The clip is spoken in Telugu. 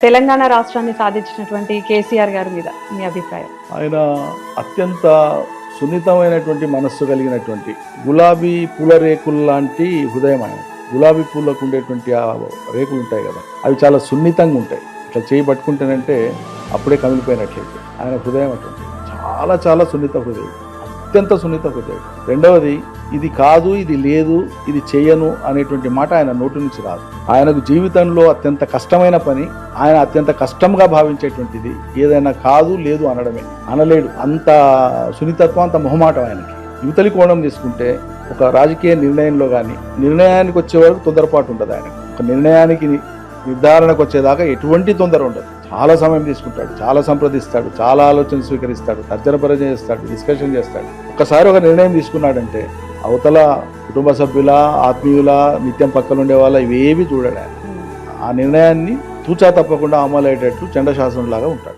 తెలంగాణ రాష్ట్రాన్ని సాధించినటువంటి కేసీఆర్ గారి మీద మీ అభిప్రాయం? ఆయన అత్యంత సున్నితమైనటువంటి మనస్సు కలిగినటువంటి గులాబీ పూల రేకులు లాంటి హృదయం ఆయన. గులాబీ పూలకు ఉండేటువంటి ఆ రేకులు ఉంటాయి కదా, అవి చాలా సున్నితంగా ఉంటాయి. ఇట్లా చేయి పట్టుకుంటేనంటే అప్పుడే కమిలిపోయినట్లయితే ఆయన హృదయం అటువంటి చాలా చాలా సున్నిత హృదయం, అత్యంత సున్నిత హృదయం. రెండవది, ఇది కాదు, ఇది లేదు, ఇది చేయను అనేటువంటి మాట ఆయన నోటి నుంచి రాదు. ఆయనకు జీవితంలో అత్యంత కష్టమైన పని, ఆయన అత్యంత కష్టంగా భావించేటువంటిది ఏదైనా కాదు లేదు అనడమే. అనలేడు, అంత సున్నితత్వం, అంత మొహమాటం ఆయనకి. యువతలి కోణం తీసుకుంటే ఒక రాజకీయ నిర్ణయంలో కానీ నిర్ణయానికి వచ్చే వరకు తొందరపాటు ఉండదు ఆయనకు. ఒక నిర్ణయానికి నిర్ధారణకు వచ్చేదాకా ఎటువంటి తొందర ఉండదు. చాలా సమయం తీసుకుంటాడు, చాలా సంప్రదిస్తాడు, చాలా ఆలోచన స్వీకరిస్తాడు, తర్జన భర్జన చేస్తాడు, డిస్కషన్ చేస్తాడు. ఒక్కసారి ఒక నిర్ణయం తీసుకున్నాడంటే అవతల కుటుంబ సభ్యుల, ఆత్మీయుల, నిత్యం పక్కన ఉండే వాళ్ళ ఇవేవి చూడాడు ఆయన. ఆ నిర్ణయాన్ని తూచా తప్పకుండా అమలు అయ్యేటట్లు చండశాసనం లాగా ఉంటాడు.